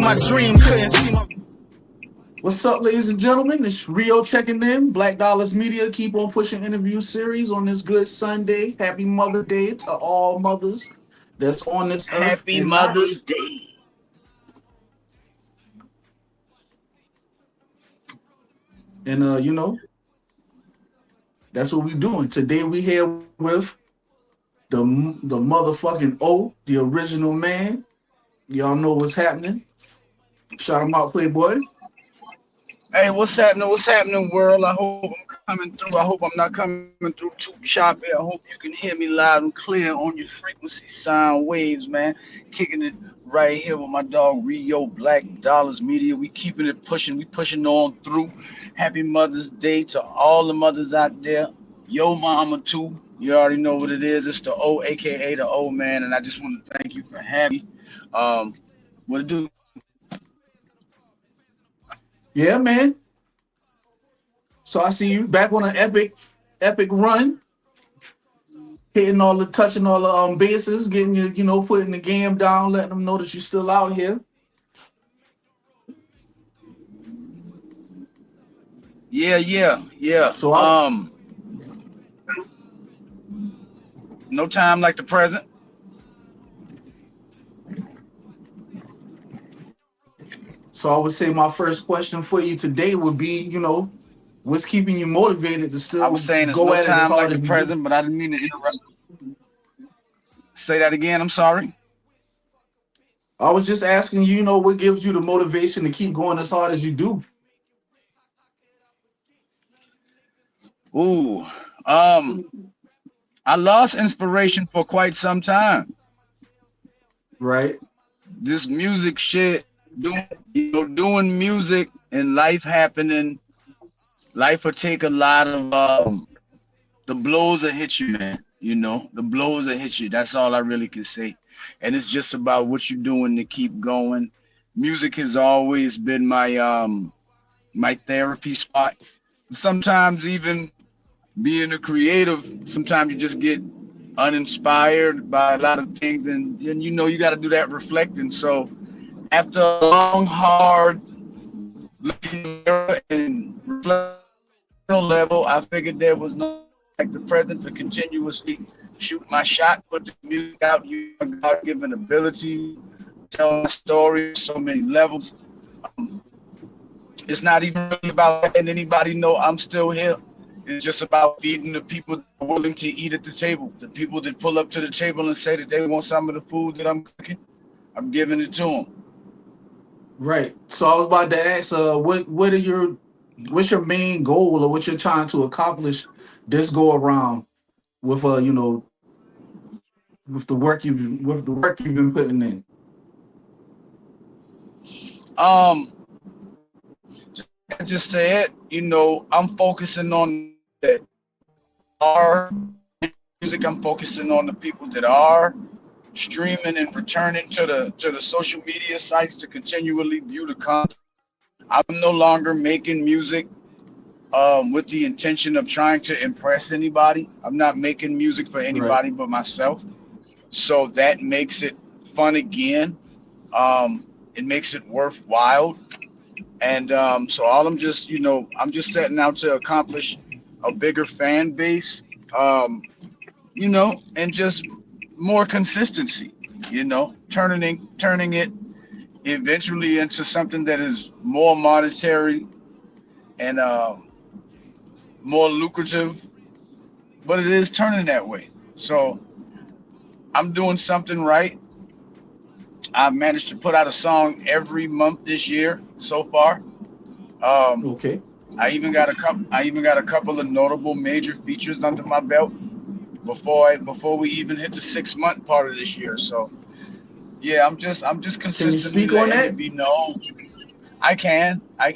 my dream, couldn't see my. What's up, ladies and gentlemen? It's Rio checking in. Black Dollars Media keep on pushing interview series on this good Sunday. Happy Mother Day to all mothers that's on this earth Happy and not. Mother's Day. And that's what we doing today. We here with the motherfucking O, the original man. Y'all know what's happening. Shout him out, Playboy. Hey, what's happening? What's happening, world? I hope I'm coming through. I hope I'm not coming through too choppy. I hope you can hear me loud and clear on your frequency sound waves, man. Kicking it right here with my dog Rio, Black Dollars Media. We keeping it pushing. We pushing on through. Happy Mother's Day to all the mothers out there. Yo, mama too. You already know what it is. It's the O, aka the O man, and I just want to thank you for having me. What it do? Yeah, man. So I see you back on an epic run, touching all the bases, getting putting the game down, letting them know that you're still out here. Yeah. So No time like the present. I would say my first question for you today would be, what's keeping you motivated to I still was saying it's go no at it as time like hard the as you do? present, but I didn't mean to interrupt. Say that again. I'm sorry. I was just asking you, what gives you the motivation to keep going as hard as you do? Ooh, I lost inspiration for quite some time. Right. This music shit, doing music and life happening. Life will take a lot of the blows that hit you, man. The blows that hit you. That's all I really can say. And it's just about what you're doing to keep going. Music has always been my therapy spot. Sometimes even being a creative, sometimes you just get uninspired by a lot of things, and you got to do that reflecting. So after a long, hard looking in the mirror and reflecting level, I figured there was no like the present to continuously shoot my shot, put the music out, use my God-given ability, tell my story, so many levels. Um, it's not even really about letting anybody know I'm still here. It's just about feeding the people that are willing to eat at the table. The people that pull up to the table and say that they want some of the food that I'm cooking, I'm giving it to them. Right. So I was about to ask, what's your main goal or what you're trying to accomplish this go around with with the work you've been putting in? Um, I just said, I'm focusing on that are music. I'm focusing on the people that are streaming and returning to the social media sites to continually view the content. I'm no longer making music with the intention of trying to impress anybody. I'm not making music for Right. anybody but myself. So that makes it fun again. It makes it worthwhile. And so all I'm just setting out to accomplish a bigger fan base, um, and just more consistency, turning it eventually into something that is more monetary and more lucrative, but it is turning that way. So I'm doing something right. I've managed to put out a song every month this year so far. Um, Okay. I even got a couple of notable major features under my belt before we even hit the 6 month part of this year. So yeah, I'm just Can you consistently speak on letting it that? be known. I can. I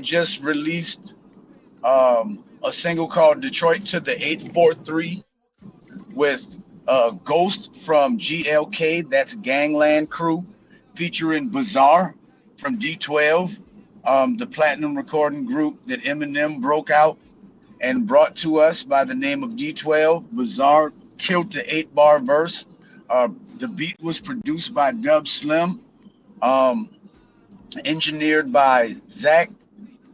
just released a single called Detroit to the 843 with Ghost from GLK, that's Gangland Crew, featuring Bizarre from D12, the platinum recording group that Eminem broke out and brought to us by the name of D12. Bizarre killed the 8 bar verse. The beat was produced by Dub Slim. Um, Engineered by Zach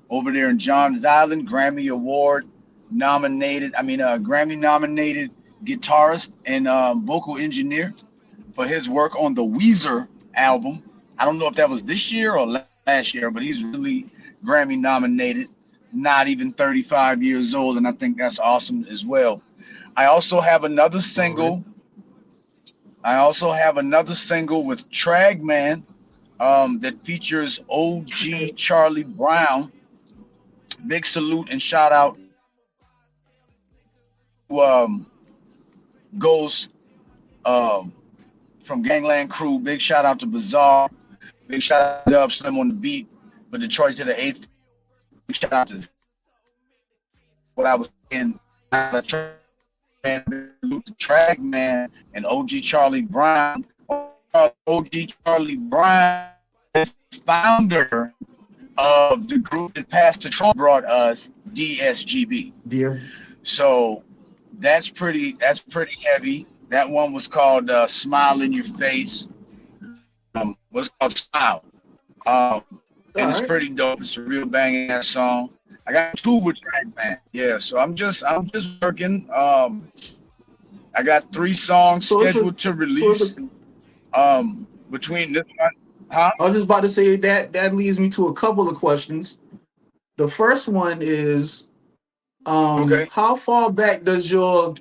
over there in Johns Island, Grammy Award nominated. Grammy nominated guitarist and vocal engineer for his work on the Weezer album. I don't know if that was this year or last year, but he's really Grammy nominated. Not even 35 years old, and I think that's awesome as well. I also have another All right. single. I also have another single with Tragman that features OG Charlie Brown. Big salute and shout out to Ghost from Gangland Crew. Big shout out to Bizarre. Big shout out to Dub Slim on the beat. But Detroit to the eighth. Big shout out to what I was saying. Track Man and OG Charlie Brown. OG Charlie Brown is founder of the group that Pastor Trump brought us, DSGB. Dear. So that's pretty heavy. That one was called "Smile in Your Face." Was called "Smile," All and it's right. pretty dope. It's a real banging ass song. I got two with Track Man. Yeah, so I'm just working. I got 3 songs So it's a scheduled to so it's a release. Between this one, huh? I was just about to say that leads me to a couple of questions. The first one is Okay. how far back does your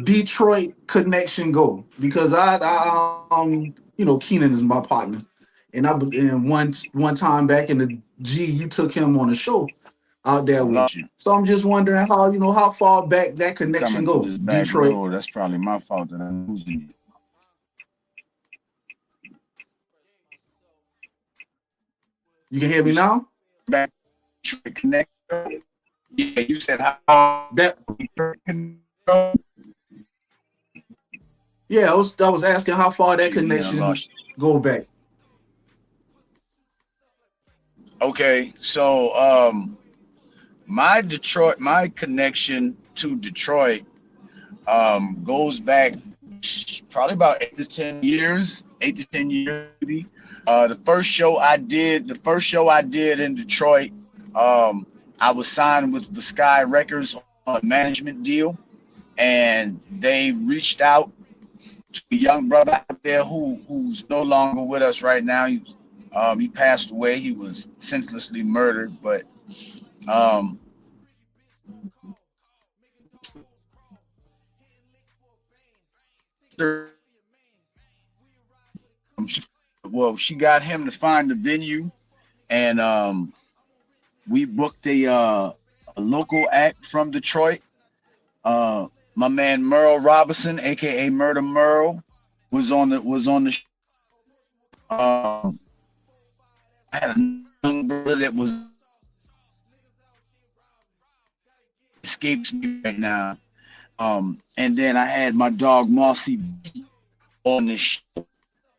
Detroit connection go? Because Keenan is my partner, and one time back in the G, you took him on a show out I there with lost you. you. So I'm just wondering how far back that You connection coming through go. this back Detroit, door? That's probably my fault that I'm losing you. you can hear me You said now. back Detroit connect. Yeah, you said how That Detroit connect. yeah, I was asking how far that You again. I connection lost you. go back. Okay, so my connection to Detroit goes back probably about 8 to 10 years, 8 to 10 years maybe. The first show I did in Detroit, I was signed with the Sky Records on a management deal, and they reached out to a young brother out there who's no longer with us right now. He passed away. He was senselessly murdered, but um, she got him to find the venue, and we booked a local act from Detroit. My man Merle Robinson, aka Murder Merle, was on the. Um, I had a young brother that was escapes me right now. And then I had my dog Mossy on this show,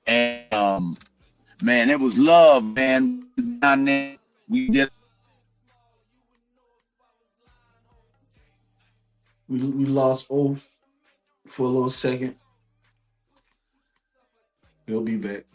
and man, it was love, man. Down there, we did. We lost O for a little second. He'll be back.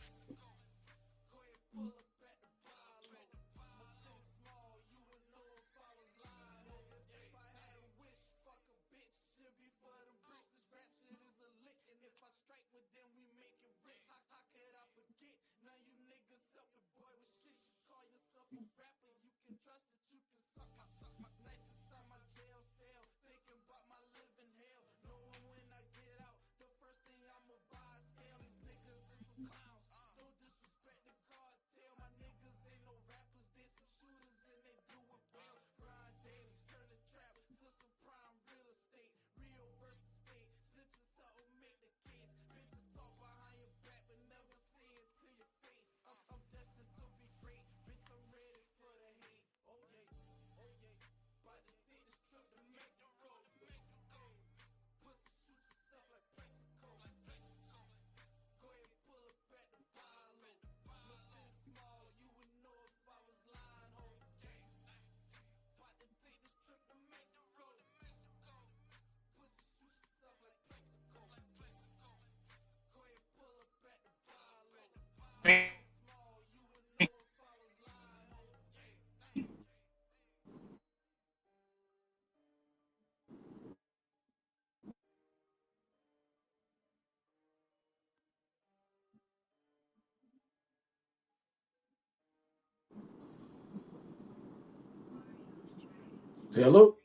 Hello.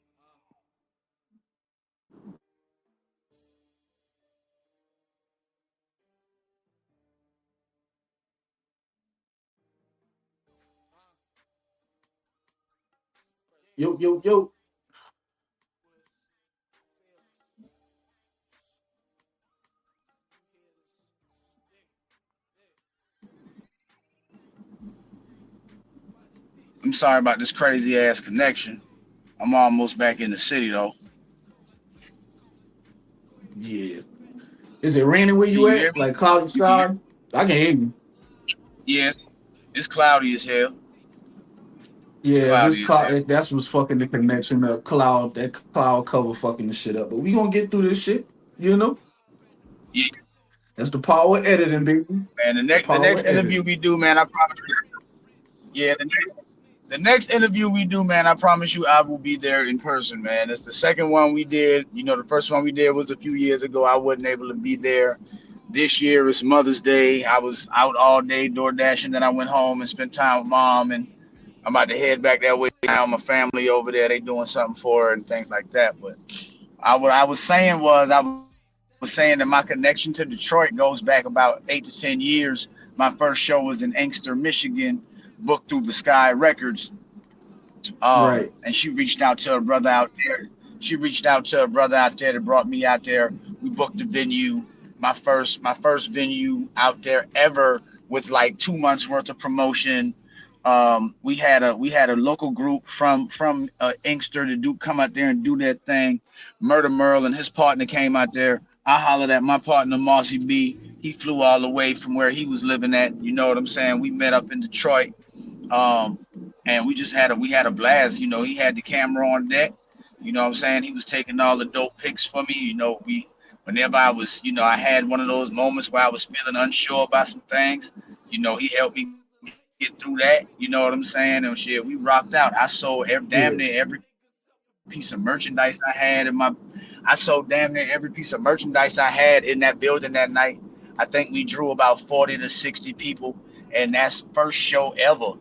Yo, yo, yo. I'm sorry about this crazy ass connection. I'm almost back in the city though. Yeah. Is it raining where Can you you hear at? me? Like cloudy You can hear? sky? I can hear you. Yes. It's cloudy as hell. It's Yeah, this cloudy as cloud hell. that's what's fucking the connection up. That cloud cover fucking the shit up. But we gonna get through this shit, you know? Yeah, That's the power of editing, baby. man. The The power next of interview editing. we do, man, I promise you. Yeah, the next interview we do, man, I promise you I will be there in person, man. It's the second one we did. You know, the first one we did was a few years ago. I wasn't able to be there. This year is Mother's Day. I was out all day door dashing. Then I went home and spent time with mom, and I'm about to head back that way now. My family over there, they doing something for her and things like that. But what I was saying was I was saying that my connection to Detroit goes back about 8 to 10 years. My first show was in Inkster, Michigan, booked through the Sky Records. Right. And she reached out to her brother out there. She reached out to her brother out there that brought me out there. We booked the venue, my first venue out there ever with like 2 months worth of promotion. We had a local group from Inkster to do come out there and do their thing. Murder Merle and his partner came out there. I hollered at my partner Mossy B. He flew all the way from where he was living at. You know what I'm saying? We met up in Detroit, um, and we had a blast. You know, he had the camera on deck. You know what I'm saying? He was taking all the dope pics for me. You know, whenever I was, I had one of those moments where I was feeling unsure about some things. He helped me get through that. You know what I'm saying? And shit, we rocked out. I sold damn Yeah. near every piece of merchandise I had in my. I sold damn near every piece of merchandise I had in that building that night. I think we drew about 40 to 60 people, and that's the first show ever.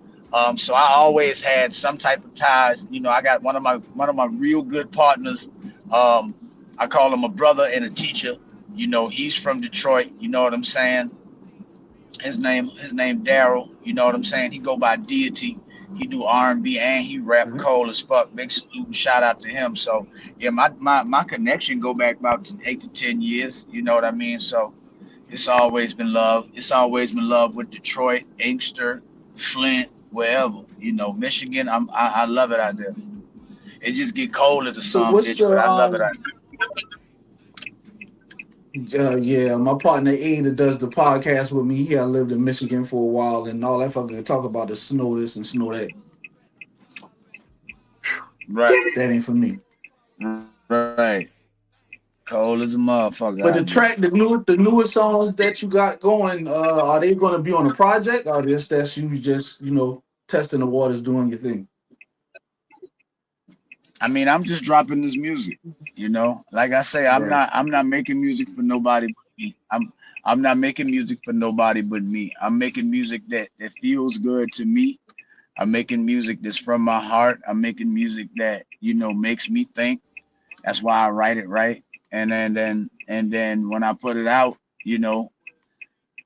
So I always had some type of ties. I got one of my real good partners. Um, I call him a brother and a teacher. He's from Detroit. You know what I'm saying? His name Daryl. You know what I'm saying? He go by Deity. He do R&B and he rap Mhm. cold as fuck. Big salute and shout out to him. So yeah, my connection go back about 8 to 10 years. You know what I mean? So it's always been love. It's always been love with Detroit, Inkster, Flint, wherever. Michigan. I love it out there. It just get cold as a So some what's bitch, but the I love it out yeah, my partner A that does the podcast with me. He I lived in Michigan for a while and all that fucking talk about the snow this and snow that. there. That ain't for me. Right. Cold as a motherfucker But the out there. track, the newer songs that you got going, are they gonna be on a project or just that's you just, testing the waters doing your thing? I mean, I'm just dropping this music. Like I say, I'm Right. not I'm not making music for nobody but me. I'm not making music for nobody but me. I'm making music that feels good to me. I'm making music that's from my heart. I'm making music that makes me think. That's why I write it, right. And then when I put it out,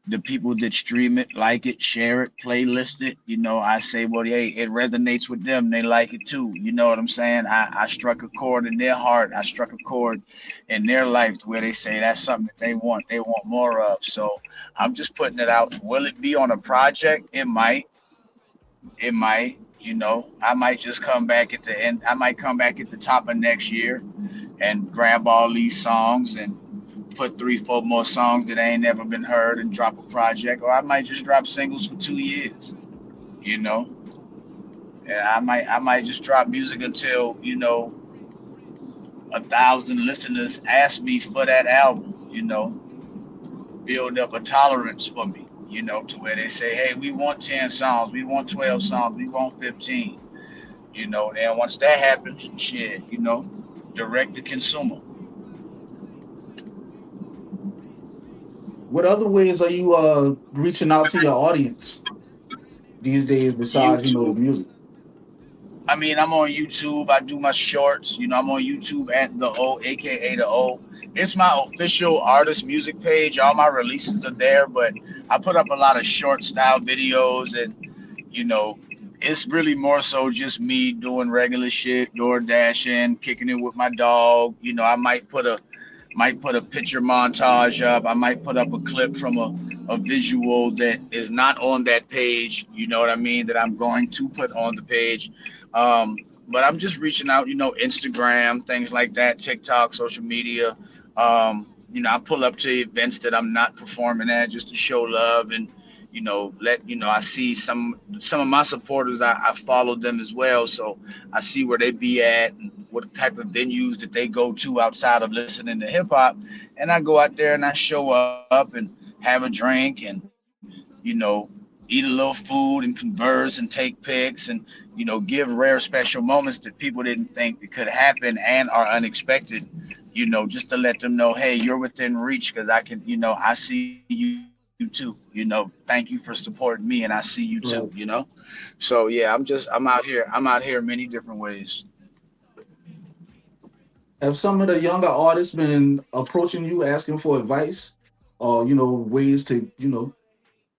the people that stream it, like it, share it, playlist it, I say, well, hey, it resonates with them. They like it too. You know what I'm saying? I struck a chord in their heart. I struck a chord in their life where they say that's something that they want. They want more of. So I'm just putting it out. Will it be on a project? It might. It might. I might just come back at the end. I might come back at the top of next year and grab all these songs and put 3, 4 more songs that ain't never been heard and drop a project, or I might just drop singles for 2 years. You know, and I might just drop music until 1,000 listeners ask me for that album. Build up a tolerance for me. To where they say, hey, we want 10 songs, we want 12 songs, we want 15. Then once that happens, shit, direct to consumer. What other ways are you reaching out to your audience these days besides, the YouTube. music? I mean, I'm on YouTube. I do my shorts. You know, I'm on YouTube at the O, aka the O. It's my official artist music page. All my releases are there, but I put up a lot of short style videos, and you know, it's really more so just me doing regular shit, door dashing, kicking it with my dog. You know, I might put a picture montage up. I might put up a clip from a visual that is not on that page, you know what I mean, that I'm going to put on the page. Um, but I'm just reaching out, you know, Instagram, things like that, TikTok, social media. You know, I pull up to events that I'm not performing at just to show love and, you know, let you know I see some of my supporters. I follow them as well, so I see where they be at and what type of venues that they go to outside of listening to hip hop. And I go out there and I show up and have a drink and, you know, eat a little food and converse and take pics and, you know, give rare special moments that people didn't think that could happen and are unexpected, you know, just to let them know, hey, you're within reach because I can, you know, I see you too, you know, thank you for supporting me and I see you too, you know. Right. So yeah, I'm out here many different ways. Have some of the younger artists been approaching you asking for advice or, ways to,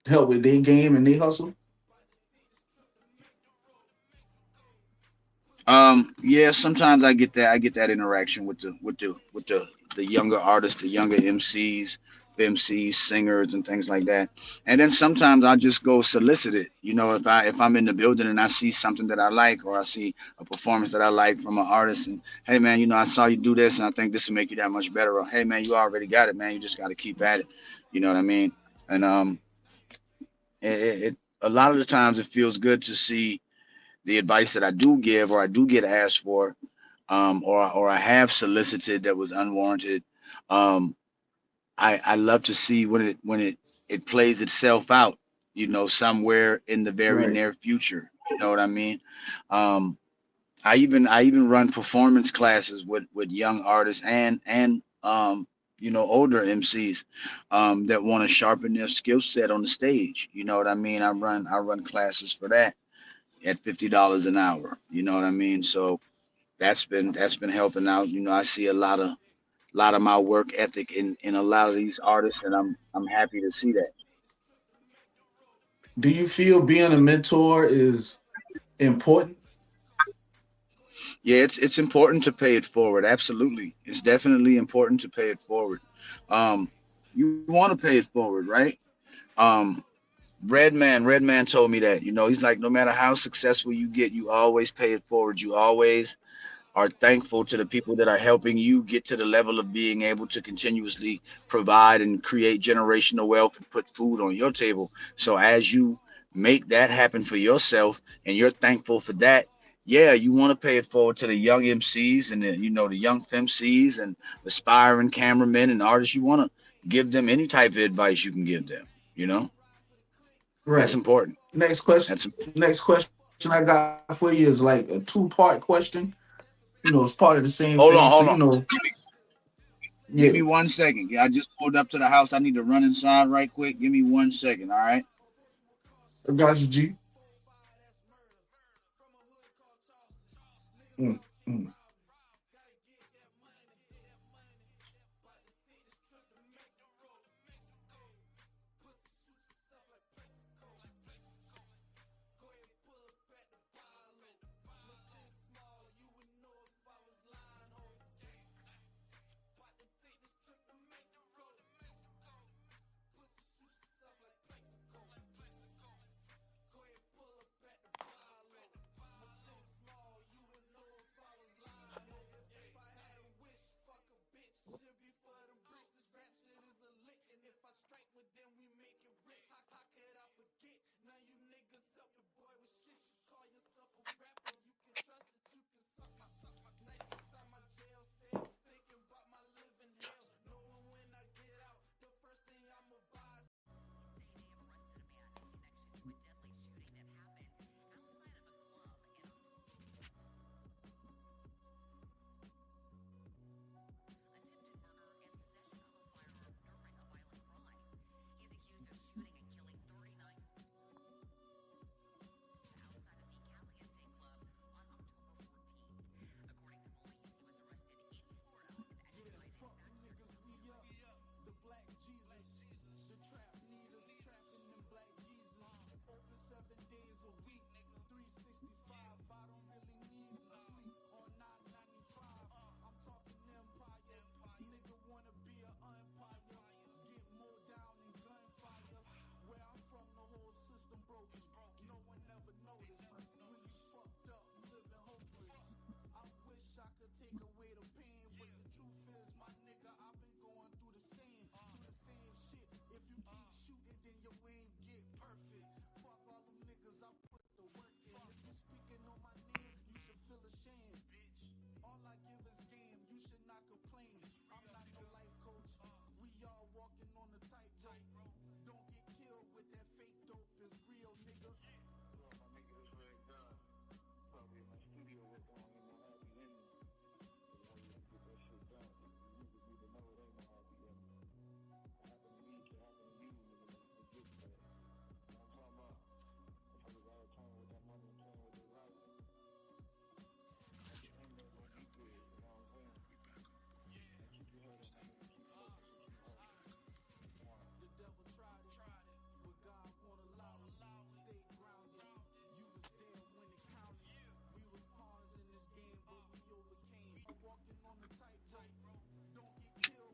help with their game and their hustle? Yeah, sometimes I get that interaction with the younger artists, the younger MCs, singers, and things like that. And then sometimes I just go solicit it. You know, if I'm in the building and I see something that I like, or I see a performance that I like from an artist, and hey man, you know, I saw you do this, and I think this will make you that much better. Or hey man, you already got it, man. You just got to keep at it. You know what I mean? And it a lot of the times it feels good to see the advice that I do give or I do get asked for, or I have solicited that was unwarranted. Um, I love to see when it plays itself out, you know, somewhere in the very Right. near future. You know what I mean? Um, I even run performance classes with young artists and you know, older MCs that want to sharpen their skill set on the stage. You know what I mean? I run classes for that at $50 an hour. You know what I mean? So that's been helping out. You know, I see a lot of my work ethic in a lot of these artists, and I'm happy to see that. Do you feel being a mentor is important? Yeah, it's important to pay it forward. Absolutely, it's definitely important to pay it forward. Um, you want to pay it forward, right? Um, Redman told me that. You know, he's like, no matter how successful you get, you always pay it forward. You always are thankful to the people that are helping you get to the level of being able to continuously provide and create generational wealth and put food on your table. So as you make that happen for yourself and you're thankful for that, yeah, you want to pay it forward to the young MCs and the, you know, the young FMCs and aspiring cameramen and artists. You want to give them any type of advice you can give them. You know, that's Right. important. Next question. That's Next question I got for you is like a two-part question. It's part of the same hold thing. on, So, hold on. Give yeah, me 1 second. Yeah, I just pulled up to the house. I need to run inside right quick. Give me 1 second. All right. I got you, G. Mm, mm.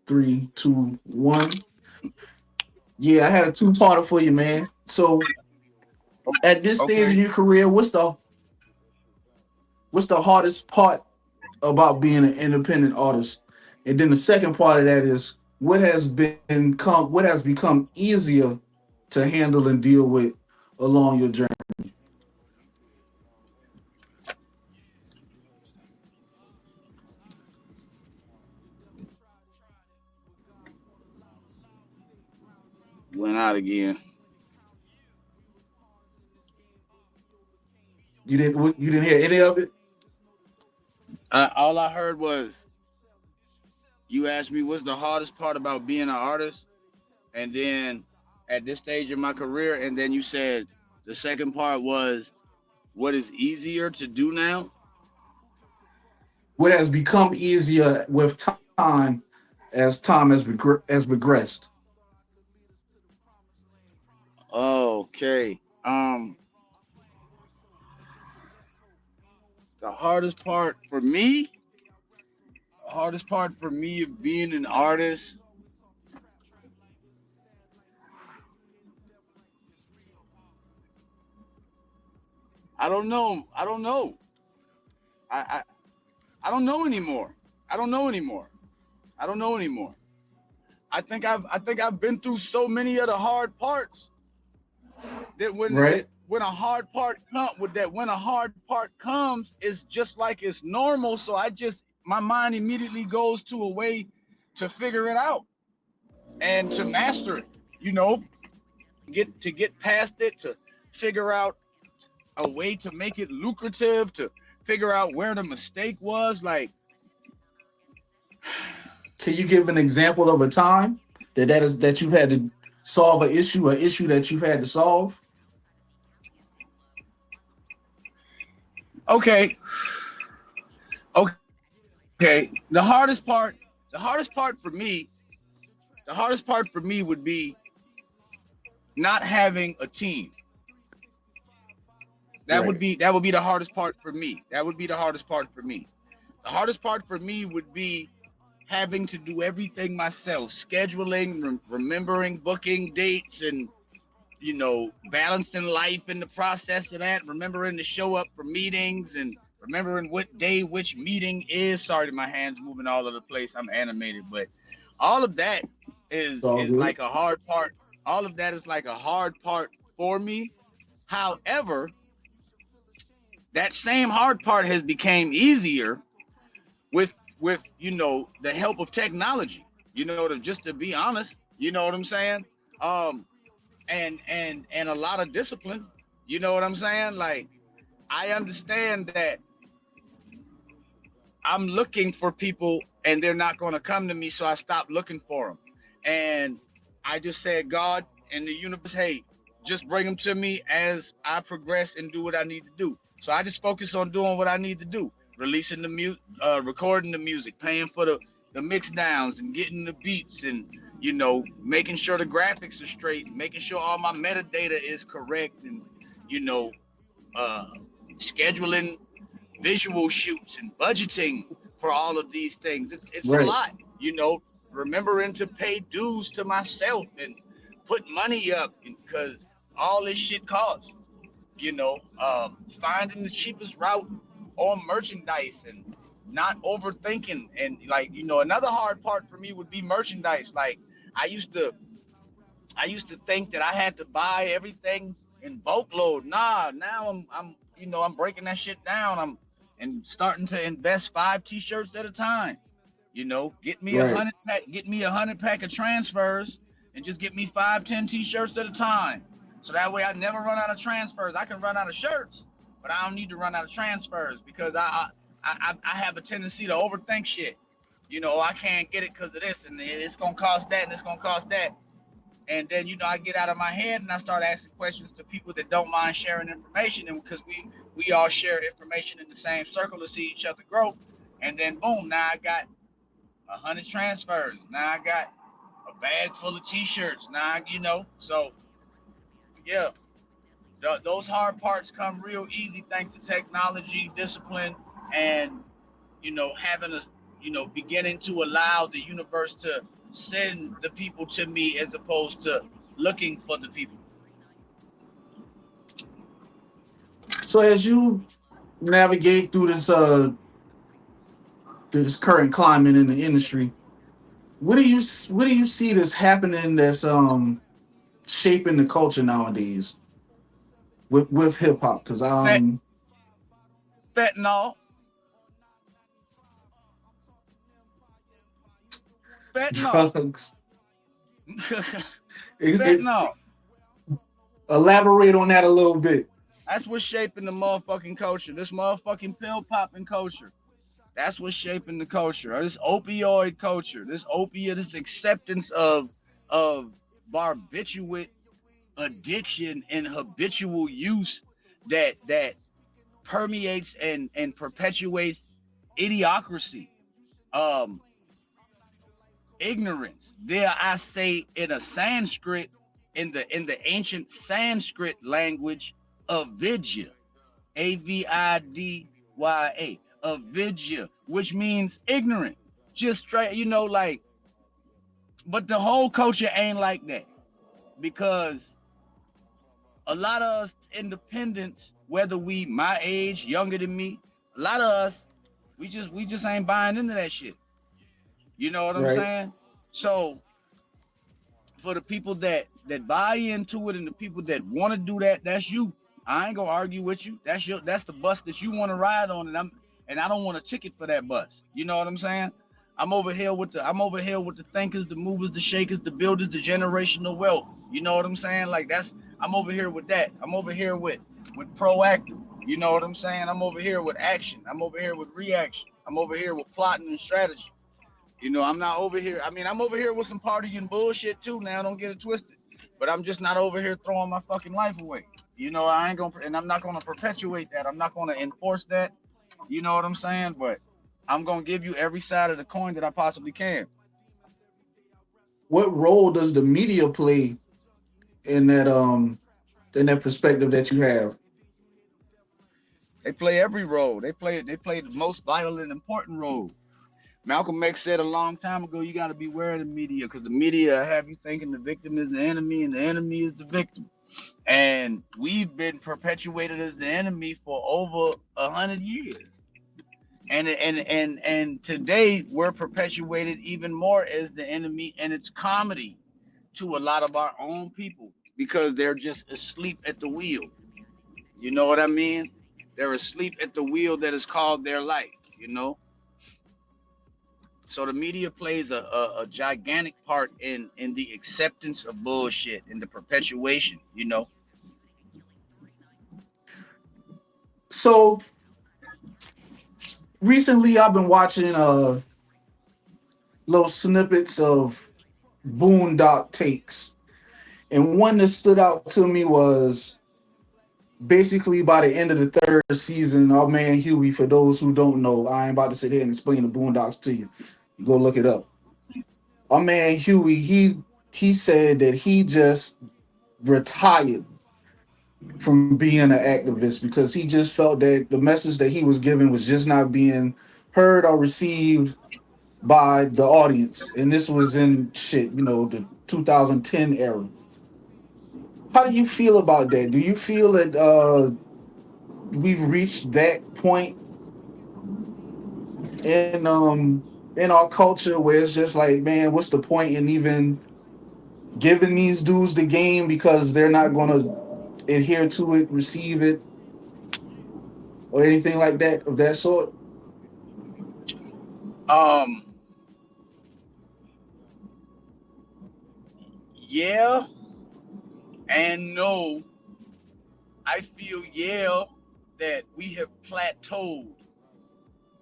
3, 2, 1. Yeah, I had a two-parter for you, man. So at this stage Okay. in your career, what's the hardest part about being an independent artist? And then the second part of that is what has become easier to handle and deal with along your journey. Went out again. You didn't hear any of it? All I heard was you asked me what's the hardest part about being an artist, and then at this stage in my career, and then you said the second part was what is easier to do now. What has become easier with time as time has progressed? Okay. The hardest part for me of being an artist, I don't know. I don't know. I, I I don't know anymore. I don't know anymore. I don't know anymore. I think I've been through so many of the hard parts that Right? when a hard part when a hard part comes, it's just like it's normal. So my mind immediately goes to a way to figure it out and to master it. You know, get past it, to figure out a way to make it lucrative, to figure out where the mistake was. Like, Can you give an example of a time that you've had to solve an issue that you've had to solve? okay, okay, the hardest part for me, the hardest part for me would be not having a team. Right. That would be the hardest part for me. That would be the hardest part for me. The hardest part for me would be having to do everything myself, scheduling, remembering booking dates, and balancing life in the process of that, remembering to show up for meetings and remembering what day which meeting is. Sorry, my hands moving all over the place. I'm animated, but all of that It's all is good. like a hard part. All of that is like a hard part for me. However, that same hard part has became easier with the help of technology. To be honest, you know what I'm saying? Um, and a lot of discipline. You know what I'm saying? Like, I understand that I'm looking for people and they're not going to come to me, so I stopped looking for them. And I just said, God and the universe, hey, just bring them to me as I progress and do what I need to do. So I just focus on doing what I need to do, releasing the music, recording the music, paying for the mix downs and getting the beats, and making sure the graphics are straight, making sure all my metadata is correct, and you know uh, scheduling visual shoots and budgeting for all of these things. It's a Right. lot, remembering to pay dues to myself and put money up, because all this shit costs. Finding the cheapest route on merchandise and not overthinking. And, like, another hard part for me would be merchandise. Like, I used to I used to think that I had to buy everything in bulk load. Nah, now I'm breaking that shit down. I'm and starting to invest 5 t-shirts at a time. Get me a Right. hundred pack, get me 100 pack of transfers, and just get me 5, 10 t-shirts at a time. So that way I never run out of transfers. I can run out of shirts, but I don't need to run out of transfers, because I have a tendency to overthink shit. I can't get it because of this, and it's gonna cost that, and it's gonna cost that. And then I get out of my head and I start asking questions to people that don't mind sharing information, and because we all share information in the same circle to see each other grow. And then boom, now I got 100 transfers. Now I got a bag full of t-shirts. So yeah, those hard parts come real easy thanks to technology, discipline, and having a beginning to allow the universe to send the people to me as opposed to looking for the people. So as you navigate through this current climate in the industry, what do you see that's happening that's shaping the culture nowadays with hip hop? Because Fat, fentanyl, fentanyl, drugs. It, fentanyl. elaborate on that a little bit. That's what's shaping the motherfucking culture. This motherfucking pill popping culture. That's what's shaping the culture. This opioid culture. This acceptance of barbiturate addiction and habitual use that permeates and perpetuates idiocracy, um, ignorance. Dare I say, in a Sanskrit, in the ancient Sanskrit language, avidya, avidya, avidya, which means ignorant. Just straight, like. But the whole culture ain't like that because a lot of us independents, whether we my age, younger than me, a lot of us, we just ain't buying into that shit. You know what I'm Right. saying? So for the people that buy into it and the people that want to do that, that's you. I ain't gonna argue with you. That's the bus that you want to ride on, and I don't want a ticket for that bus. You know what I'm saying? I'm over here with the thinkers, the movers, the shakers, the builders, the generational wealth. You know what I'm saying? Like I'm over here with that. I'm over here with proactive. You know what I'm saying? I'm over here with action. I'm over here with reaction. I'm over here with plotting and strategy. I'm not over here. I mean, I'm over here with some partying bullshit too. Now, don't get it twisted. But I'm just not over here throwing my fucking life away. I ain't gonna, and I'm not gonna perpetuate that. I'm not gonna enforce that. You know what I'm saying? But I'm gonna give you every side of the coin that I possibly can. What role does the media play in that perspective that you have? They play every role. They play the most vital and important role. Malcolm X said a long time ago, you got to beware of the media because the media have you thinking the victim is the enemy and the enemy is the victim. And we've been perpetuated as the enemy for over 100 years. And today we're perpetuated even more as the enemy, and it's comedy to a lot of our own people because they're just asleep at the wheel. You know what I mean? They're asleep at the wheel that is called their life. So the media plays a gigantic part in the acceptance of bullshit and the perpetuation. So recently, I've been watching little snippets of Boondock Takes, and one that stood out to me was basically by the end of the third season, our man Huey. For those who don't know, I ain't about to sit here and explain the Boondocks to you. You go look it up. Our man Huey, he said that he just retired from being an activist because he just felt that the message that he was giving was just not being heard or received by the audience. And this was in the 2010 era. How do you feel about that? Do you feel that we've reached that point in our culture where it's just like, man, what's the point in even giving these dudes the game because they're not gonna adhere to it, receive it, or anything like that of that sort? Um, yeah and no. I feel that we have plateaued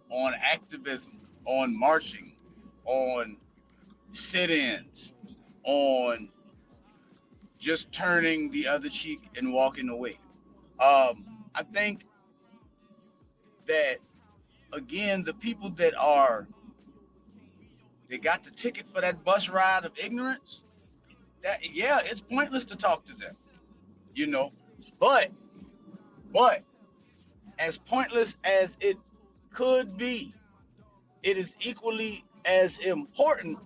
on activism, on marching, on sit-ins, on just turning the other cheek and walking away. I think that again, the people they got the ticket for that bus ride of ignorance. That it's pointless to talk to them, you know. But but as pointless as it could be, it is equally as important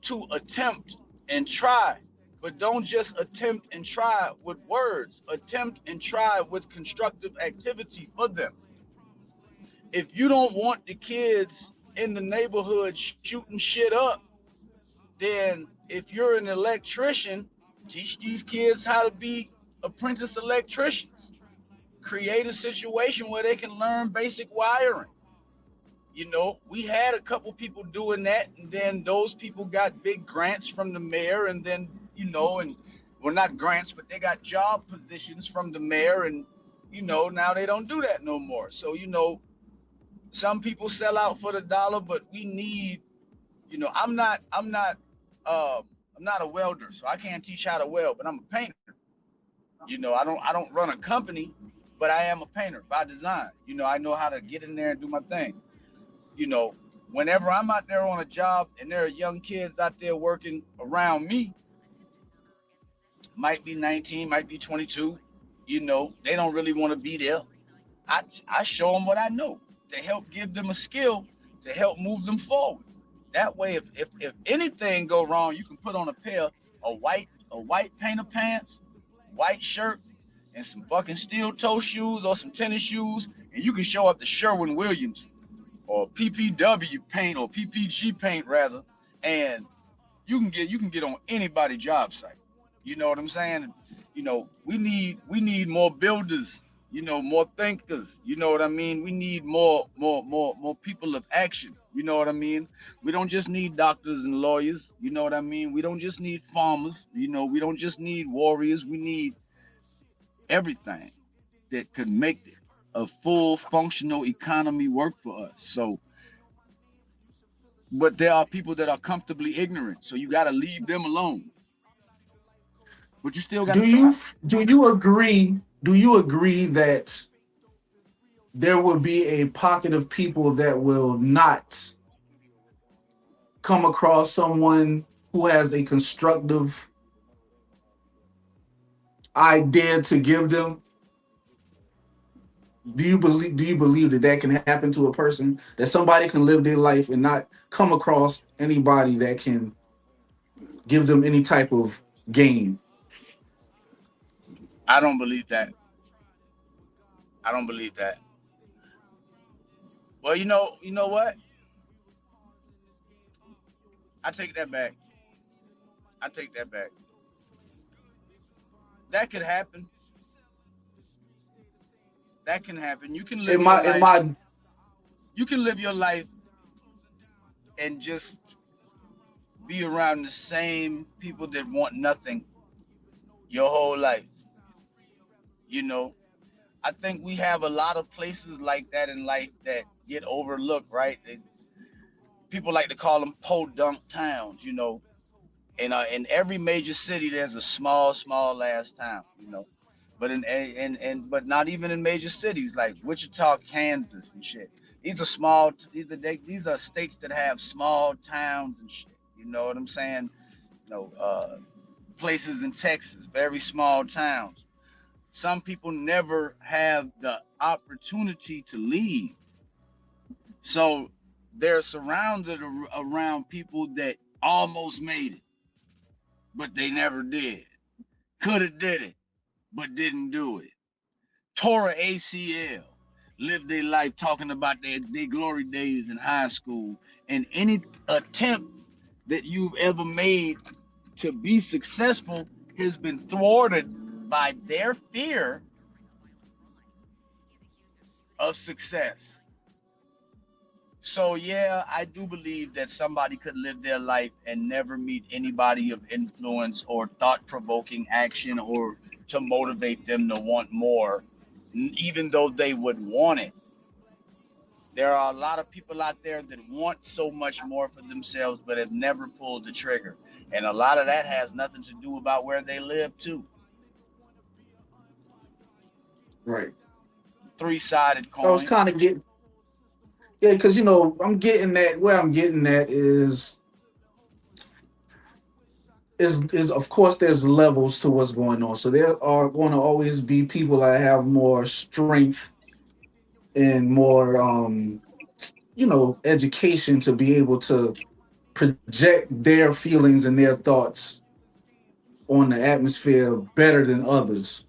to attempt and try, but don't just attempt and try with words. Attempt and try with constructive activity for them. If you don't want the kids in the neighborhood shooting shit up, then if you're an electrician, teach these kids how to be apprentice electricians. Create a situation where they can learn basic wiring. You know, we had a couple people doing that, and then those people got big grants from the mayor, and then, you know, and well, not grants, but they got job positions from the mayor, and, you know, now they don't do that no more. So, you know, some people sell out for the dollar, but we need, you know, I'm not a welder, so I can't teach how to weld, but I'm a painter. You know, I don't run a company, but I am a painter by design. You know, I know how to get in there and do my thing. You know, whenever I'm out there on a job and there are young kids out there working around me, might be 19, might be 22, you know, they don't really want to be there. I show them what I know to help give them a skill to help move them forward. That way, if anything go wrong, you can put on a pair of white painter pants, white shirt, and some fucking steel toe shoes or some tennis shoes, and you can show up to Sherwin-Williams or PPW paint or PPG paint rather, and you can get on anybody's job site. You know what I'm saying? You know, we need more builders, you know, more thinkers, you know what I mean? We need more people of action. You know what I mean? We don't just need doctors and lawyers, you know what I mean? We don't just need farmers, you know, we don't just need warriors, we need everything that could make a full functional economy work for us. So, but there are people that are comfortably ignorant, so you got to leave them alone. But you still got to Do try. you do you agree that there will be a pocket of people that will not come across someone who has a constructive idea to give them? Do you believe that that can happen to a person, that somebody can live their life and not come across anybody that can give them any type of gain? I don't believe that. I don't believe that. Well, you know what? I take that back. I take that back. That could happen. That can happen. You can live In your my in life. my You can live your life and just be around the same people that want nothing your whole life. You know, I think we have a lot of places like that in life that get overlooked, right? People like to call them podunk towns, you know. In every major city, there's a small ass town, you know. But but not even in major cities like Wichita, Kansas, and shit. These are these are states that have small towns and shit. You know what I'm saying? You know, places in Texas, very small towns. Some people never have the opportunity to leave, so they're surrounded around people that almost made it, but they never did. Could have did it, but didn't do it. Tore a ACL, lived their life talking about their glory days in high school, and any attempt that you've ever made to be successful has been thwarted by their fear of success. So yeah, I do believe that somebody could live their life and never meet anybody of influence or thought-provoking action or to motivate them to want more, even though they would want it. There are a lot of people out there that want so much more for themselves, but have never pulled the trigger. And a lot of that has nothing to do about where they live too. right. Three-sided I was coin. kind of getting, yeah, because you know I'm getting that, where I'm getting at is of course there's levels to what's going on. So there are going to always be people that have more strength and more education to be able to project their feelings and their thoughts on the atmosphere better than others.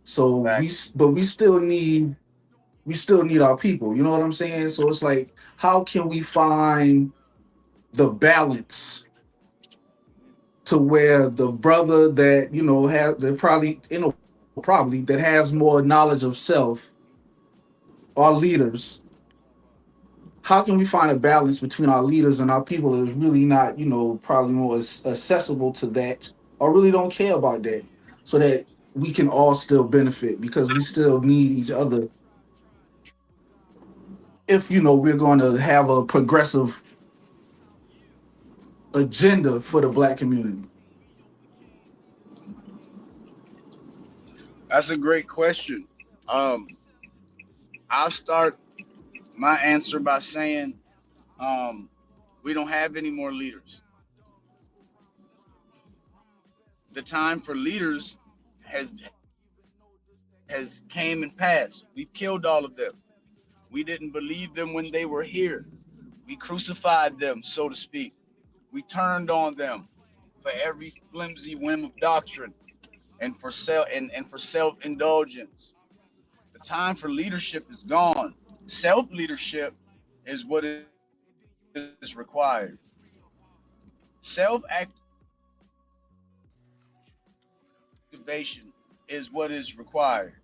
So Facts. but we still need our people. You know what I'm saying? So it's like, how can we find the balance to where the brother that has that probably probably that has more knowledge of self, our leaders, how can we find a balance between our leaders and our people that is really not, probably more accessible to that, or really don't care about that, so that we can all still benefit, because we still need each other if we're going to have a progressive agenda for the black community. That's a great question. Um, I'll start my answer by saying um, we don't have any more leaders. The time for leaders has came and passed. We've killed all of them. We didn't believe them when they were here. We crucified them, so to speak. We turned on them for every flimsy whim of doctrine and for self-indulgence. The time for leadership is gone. Self-leadership is what is required. Self-activation is what is required.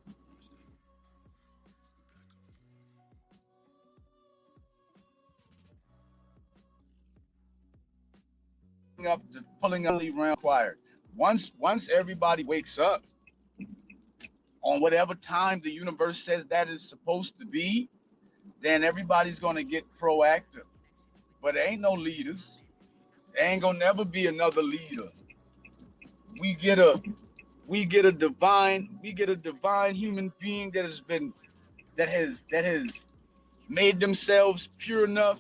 Pulling up the round required. Once everybody wakes up on whatever time the universe says that is supposed to be, then everybody's gonna get proactive. But there ain't no leaders. There ain't gonna never be another leader. We get a we get a divine human being that has made themselves pure enough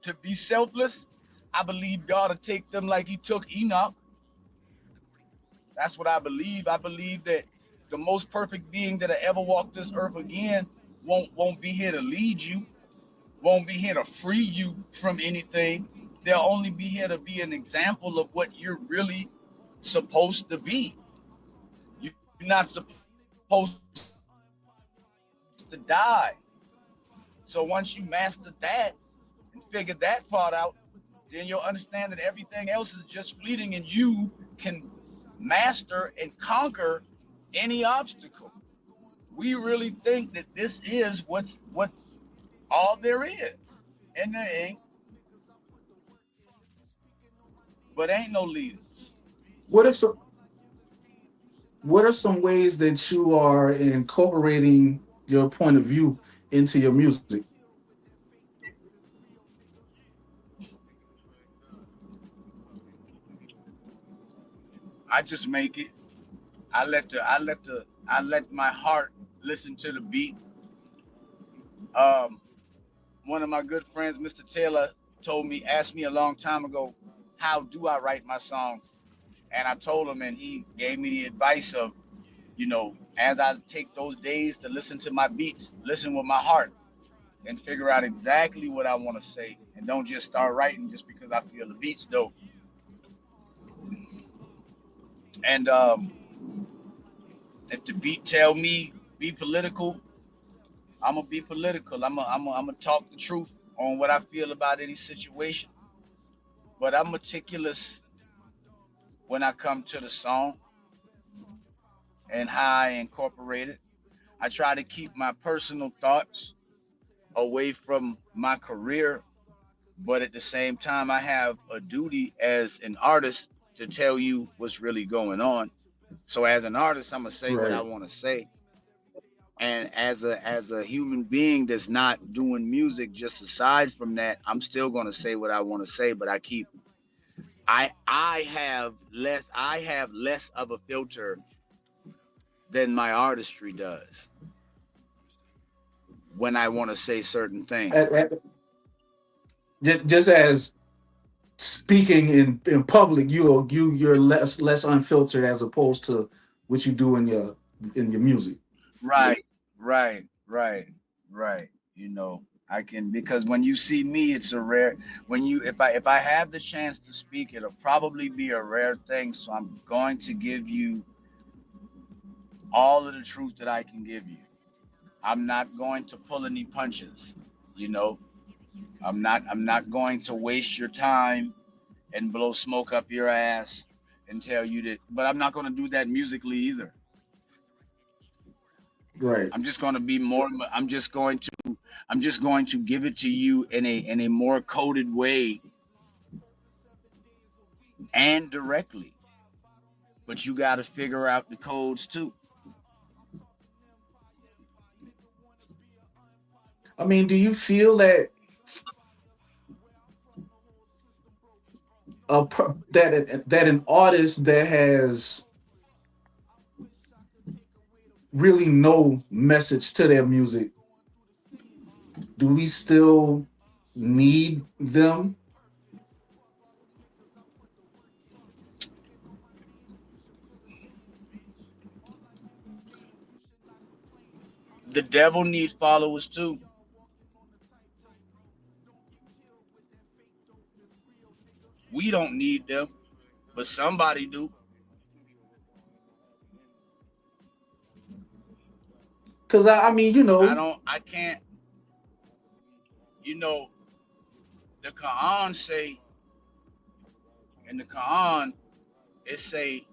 to be selfless. I believe God will take them like he took Enoch. That's what I believe. I believe that the most perfect being that ever walked this earth again won't be here to lead you, won't be here to free you from anything. They'll only be here to be an example of what you're really supposed to be. You're not supposed to die. So once you master that and figure that part out, then you'll understand that everything else is just fleeting and you can master and conquer any obstacle. We really think that this is what all there is. And there ain't. But ain't no leaders. What are some what are some ways that you are incorporating your point of view into your music? I just make it. I let my heart listen to the beat. Um, One of my good friends, Mr. Taylor, asked me a long time ago, how do I write my songs? And I told him, and he gave me the advice of, as I take those days to listen to my beats, listen with my heart, and figure out exactly what I want to say, and don't just start writing just because I feel the beats dope. And if the beat tell me be political, I'm gonna be political. I'm gonna talk the truth on what I feel about any situation. But I'm meticulous when I come to the song and how I incorporate it. I try to keep my personal thoughts away from my career, but at the same time, I have a duty as an artist to tell you what's really going on. So as an artist, I'm gonna say what I Right. want to say, and as a human being that's not doing music, just aside from that, I'm still gonna say what I want to say, but I have less of a filter than my artistry does when I want to say certain things. At, at, just as speaking in public, you're less unfiltered as opposed to what you do in your music. Right, right, right, right. You know. I can, because when you see me, it's a rare. When you, if I have the chance to speak, it'll probably be a rare thing. So I'm going to give you all of the truth that I can give you. I'm not going to pull any punches. You know, I'm not going to waste your time and blow smoke up your ass and tell you that. But I'm not going to do that musically either. Right. I'm just going to be more. I'm just going to give it to you in a more coded way and directly. But you got to figure out the codes too. I mean, do you feel that that an artist that has really no message to their music, do we still need them? The devil needs followers too. We don't need them, but somebody do. Because I mean, I can't. You know, the Quran say, in the Quran, it say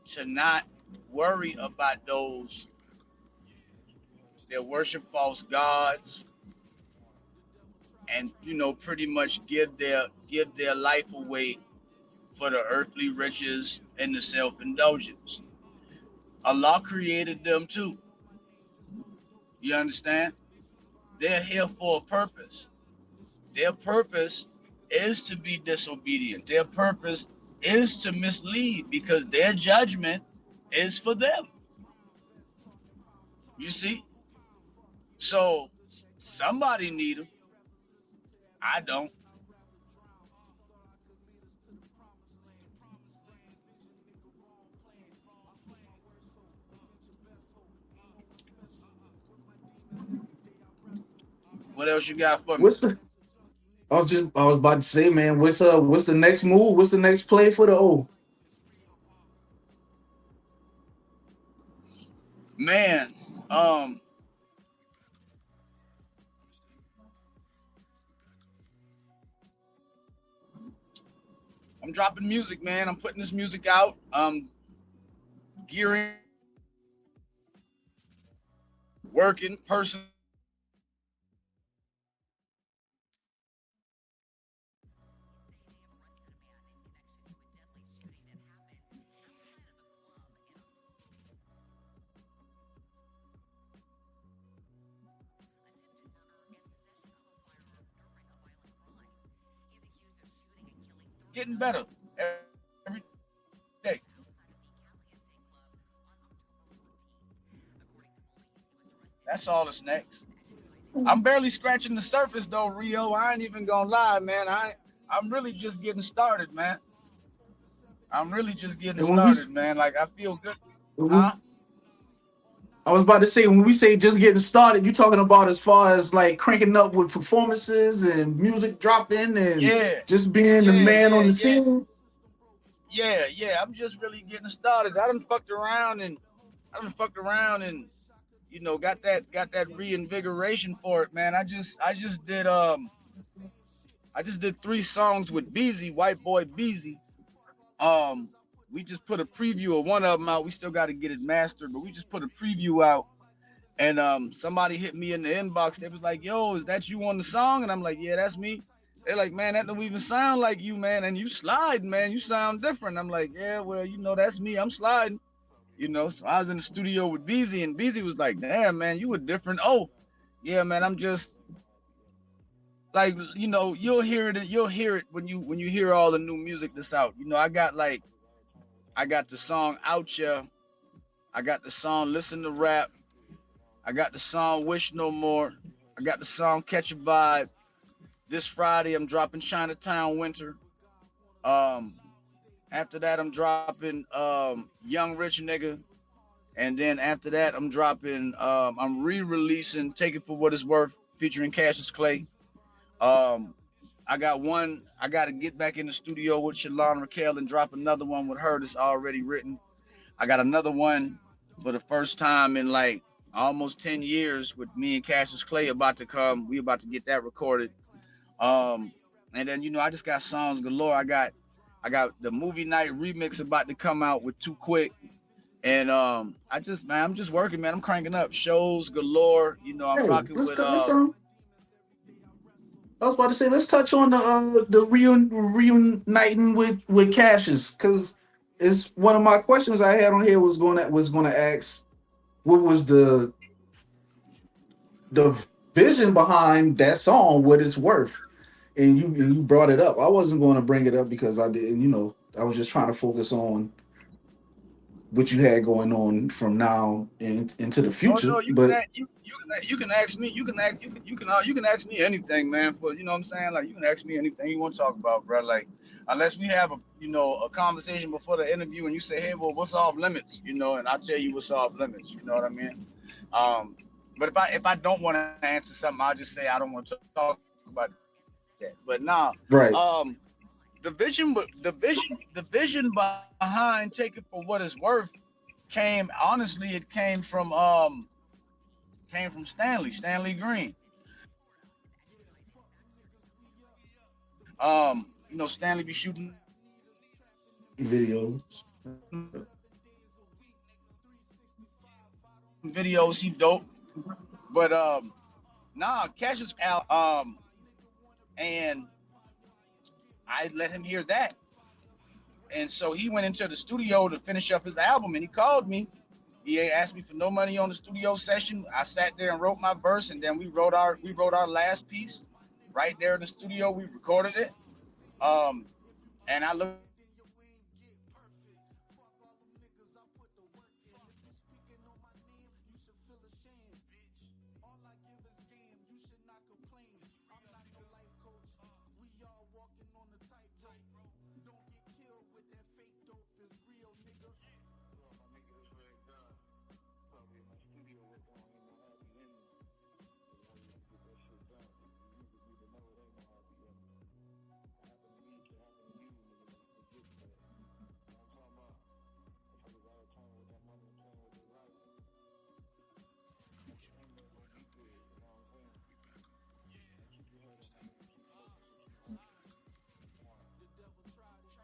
to not worry about those that worship false gods and pretty much give their life away for the earthly riches and the self-indulgence. Allah created them too. You understand? They're here for a purpose. Their purpose is to be disobedient. Their purpose is to mislead because their judgment is for them. You see? So somebody need them. I don't. What else you got for me? what's the? I was about to say, man, what's the next move? What's the next play for the O? Man, um, I'm dropping music, man. I'm putting this music out. Gearing, working, person. Getting better every day. That's all that's next. I'm barely scratching the surface though, Rio. I ain't even gonna lie, man. I'm really just getting started, man. I'm really just getting And when we, started, man. Like I feel good, when we huh? I was about to say, when we say just getting started, you talking about as far as like cranking up with performances and music dropping and Yeah, just being the yeah, man yeah, on the yeah, scene. yeah. I'm just really getting started. I done fucked around and got that reinvigoration for it, man. I just did 3 songs with Beezy, White Boy Beezy. Um, we just put a preview of one of them out. We still got to get it mastered, but we just put a preview out. And somebody hit me in the inbox. They was like, "Yo, is that you on the song?" And I'm like, "Yeah, that's me." They're like, "Man, that don't even sound like you, man. And you sliding, man. You sound different." I'm like, "Yeah, well, that's me. I'm sliding." So I was in the studio with Beezy, and Beezy was like, "Damn, man, you were different." Oh, yeah, man. I'm just like, you'll hear it when you hear all the new music that's out. I got the song Out Ya. I got the song Listen to Rap. I got the song Wish No More. I got the song Catch a Vibe. This Friday I'm dropping Chinatown Winter. Um, After that I'm dropping Young Rich Nigga. And then after that I'm dropping I'm re-releasing Take It For What It's Worth featuring Cassius Clay. Um, I got one. I got to get back in the studio with Shalon Raquel and drop another one with her that's already written. I got another one for the first time in like almost 10 years with me and Cassius Clay about to come. We about to get that recorded. Um, and then I just got songs galore. I got the movie night remix about to come out with Too Quick. And I'm just working, man. I'm cranking up shows galore. I'm Hey, rocking with I was about to say, let's touch on the reuniting with Cassius, because it's one of my questions I had on here was gonna ask what was the vision behind that song, what it's worth, and you brought it up. I wasn't going to bring it up because I didn't, I was just trying to focus on what you had going on from now into the Oh future, no, you can but. ask, you can ask me. You can ask me anything, man. For what I'm saying, like you can ask me anything you want to talk about, bro. Like unless we have a conversation before the interview and you say, hey, well, what's off limits, and I tell you what's off limits. You know what I mean? Um, but if I don't want to answer something, I'll just say I don't want to talk about that. But nah, Right. um, the vision behind Take It for What It's Worth honestly, it came from Stanley Green. Stanley be shooting Videos. videos. He dope, but Cassius out. And I let him hear that, and so he went into the studio to finish up his album, and he called me. He ain't asked me for no money on the studio session. I sat there and wrote my verse, and then we wrote our last piece right there in the studio. We recorded it. Um, and I looked at him and I was like, yo, you got to shoot a video for that. So he was like, yo, you should feel ashamed, bitch. All I give is game. You should not complain. I'm not no life coach. We all walking on the tightrope. Don't get killed with that fake dope. It's real, nigga. Well, my nigga, this way it's done. Probably in my studio work on ain't no happy ending. You know, you get that shit done. You need to know it ain't no happy ending. What happened to me can happen to you, nigga. Forget that. You know what I'm talking about? Motherfuckers out of town with that money and playing with their life. At the end, they're gonna be good. You know what I'm saying? And keep your head up, my nigga. Keep focused and keep hustling. One. The devil tried it,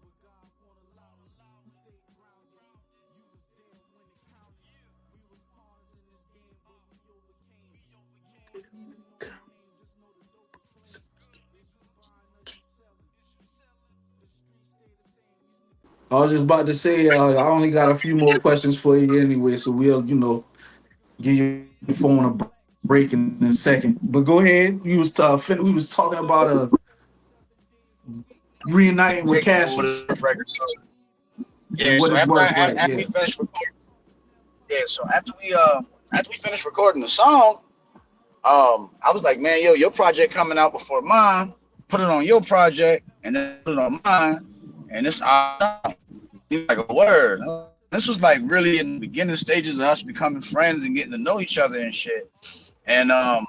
but God won't allow it. Stay grounded. You was there when it counted. We was pawns in this game, but we overcame. You don't even know the name, just know the dope is flame. Is you buying or you selling? The streets stay the same. These niggas. I was just about to say, I only got a few more questions for you anyway, so we'll, give your phone a break in a second. But go ahead. We was talking about reuniting with Take it for Cassius the record. So, and yeah. what So it's after worth, I, right? after Yeah. we finished recording, yeah. So after we finished recording the song, I was like, man, yo, your project coming out before mine. Put it on your project, and then put it on mine, and it's awesome. He's like a word. This was like really in the beginning stages of us becoming friends and getting to know each other and shit. And I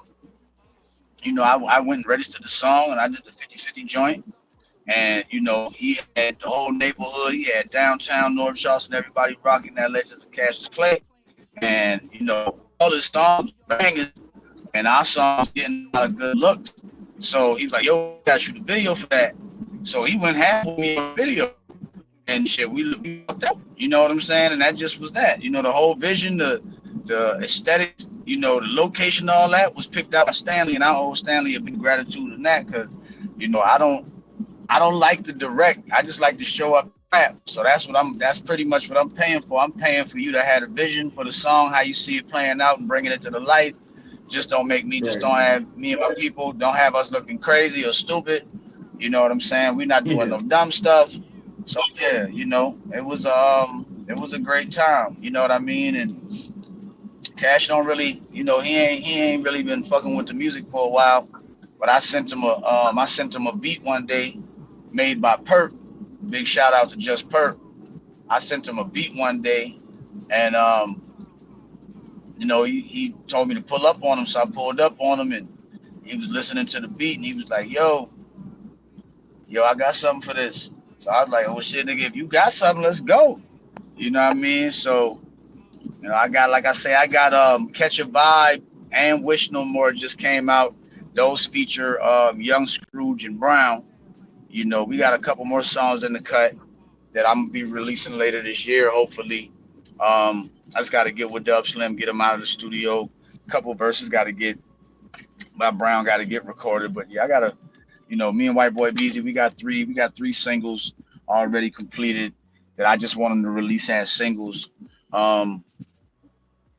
went and registered the song, and I did the 50/50 joint. And he had the whole neighborhood. He had downtown North Charleston, everybody rocking that Legends of Cassius Clay. And all his songs banging, and our songs getting a lot of good looks. So he was like, "Yo, we gotta shoot a video for that." So he went half with me on the video and shit. We looked up, you know what I'm saying? And that just was that. The whole vision, the aesthetics, the location, all that was picked out by Stanley, and I owe Stanley a big gratitude in that because, I don't like to direct. I just like to show up and rap. So that's pretty much what I'm paying for. I'm paying for you to have a vision for the song, how you see it playing out and bringing it to the life. Just Right. don't have me and my people, don't have us looking crazy or stupid. You know what I'm saying? We're not doing Yeah. no dumb stuff. So yeah, it was a great time. You know what I mean? And Cash don't really, he ain't really been fucking with the music for a while. But I sent him a beat one day made by Perk. Big shout out to Just Perk. I sent him a beat one day, and he told me to pull up on him, so I pulled up on him, and he was listening to the beat, and he was like, yo, I got something for this. So I was like, oh shit, nigga, if you got something, let's go. You know what I mean? So, I got, like I say, I got Catch a Vibe and Wish No More just came out. Those feature Young Scrooge and Brown. We got a couple more songs in the cut that I'm gonna be releasing later this year, hopefully. I just gotta get with Dub Slim, get him out of the studio. A couple verses gotta get by Brown, gotta get recorded. But yeah, I gotta, me and White Boy Beezy, we got three singles already completed that I just want them to release as singles. I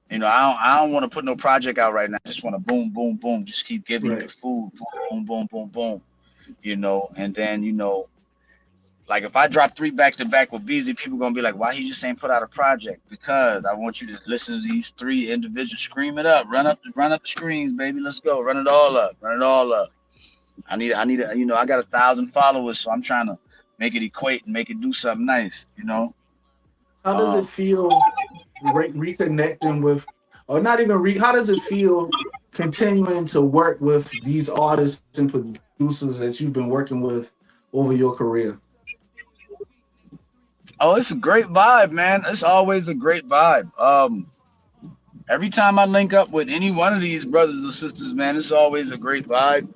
don't want to put no project out right now. I just want to boom, boom, boom. Just keep giving you the food, boom, boom, boom, boom. And then like if I drop 3 back to back with Beezy, people gonna be like, why he just ain't put out a project? Because I want you to listen to these 3 individuals, scream it up, run up the screens, baby. Let's go, run it all up. I need I got 1,000 followers, so I'm trying to make it equate and make it do something nice. How does it feel reconnecting with, or not even how does it feel continuing to work with these artists and producers that you've been working with over your career? Oh, it's a great vibe, man. It's always a great vibe. Every time I link up with any one of these brothers or sisters, man, it's always a great vibe.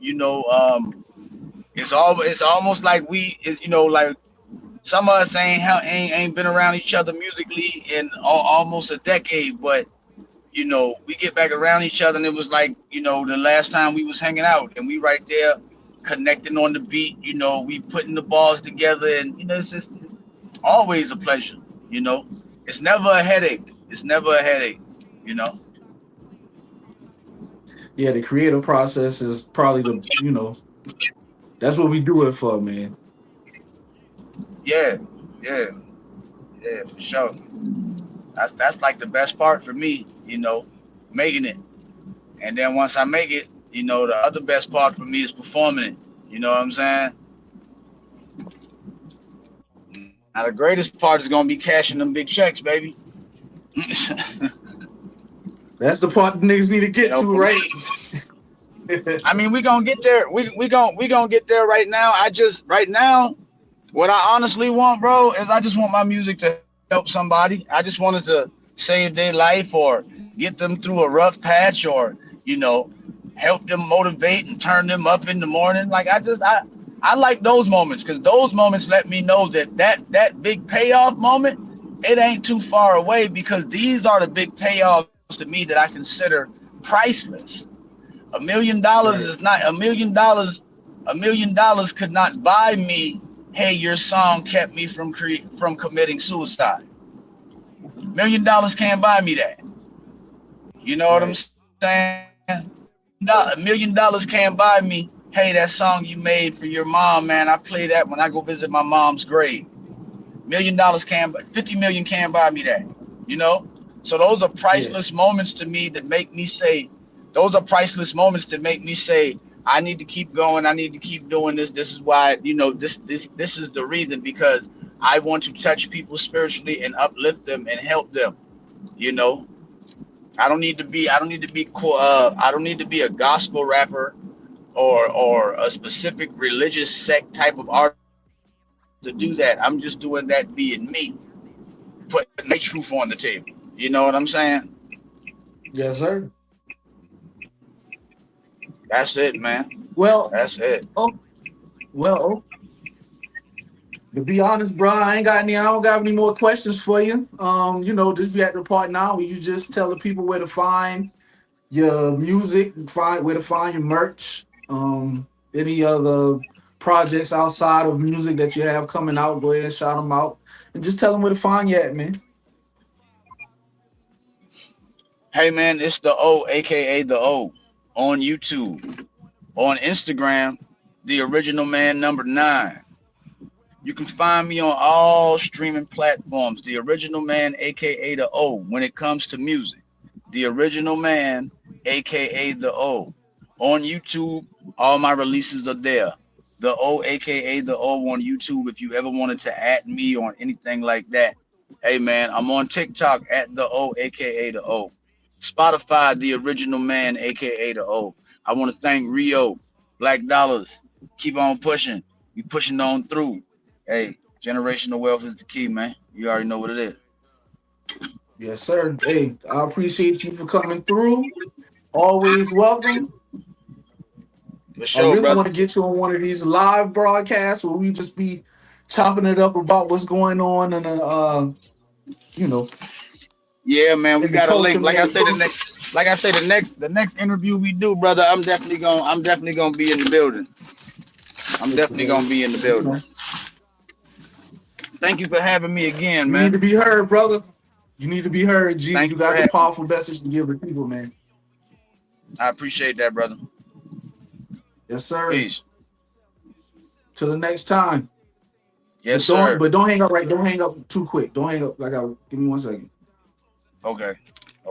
It's almost like like some of us ain't been around each other musically in almost a decade, but we get back around each other, and it was like the last time we was hanging out, and we right there connecting on the beat. We putting the balls together, and it's always a pleasure. It's never a headache. Yeah, the creative process is probably that's what we do it for, man. Yeah, yeah, yeah, for sure. That's like the best part for me, making it. And then once I make it, the other best part for me is performing it. You know what I'm saying? Now the greatest part is gonna be cashing them big checks, baby. That's the part the niggas need to get to, right? I mean, we gonna get there. We gonna get there right now. Right now, what I honestly want, bro, is I just want my music to help somebody. I just wanted to save their life or get them through a rough patch, or help them motivate and turn them up in the morning. Like I like those moments, because those moments let me know that big payoff moment, it ain't too far away, because these are the big payoffs to me that I consider priceless. $1 million is not $1 million. $1 million could not buy me, hey, your song kept me from committing suicide. $1 million can't buy me that. You know what I'm saying? $1 million can't buy me, hey, that song you made for your mom, man, I play that when I go visit my mom's grave. $1 million can't, 50 million can't buy me that. So those are priceless moments to me that make me say, I need to keep going. I need to keep doing this. This is why, this is the reason, because I want to touch people spiritually and uplift them and help them. I don't need to be a gospel rapper or a specific religious sect type of art to do that. I'm just doing that being me, putting my truth on the table. You know what I'm saying? Yes, sir. That's it, man. Well, that's it. Well, to be honest, bro, I don't got any more questions for you. Just be at the part now where you just tell the people where to find your music, where to find your merch. Any other projects outside of music that you have coming out, go ahead and shout them out, and just tell them where to find you at, man. Hey, man, it's the O, aka the O, on YouTube, on Instagram, the original man number 9. You can find me on all streaming platforms, the original man, aka the O, when it comes to music. The original man, aka the O. On YouTube, all my releases are there. The O, aka the O, on YouTube. If you ever wanted to add me or anything like that, hey man, I'm on TikTok at the O, aka the O. Spotify, the original man, aka the O. I want to thank Rio, Black Dollars. Keep on pushing. You pushing on through. Hey, generational wealth is the key, man. You already know what it is. Yes, sir. Hey, I appreciate you for coming through. Always welcome. For I sure, really brother. want to get you on one of these live broadcasts where we just be chopping it up about what's going on in the, you know, Yeah, man, we in the got a culture, link. Like I man. say, the next interview we do, brother. I'm definitely gonna be in the building. I'm definitely gonna be in the You building. know, Thank you for having me again, you need man. to be heard, brother. You need to be heard, G. Thank You you for got the having me. powerful message to give the people, man. I appreciate that, brother. Yes, sir. Peace. Till the next time. Yes, sir. But don't hang up right. Don't hang up too quick. Don't hang up. Give me 1 second. Okay.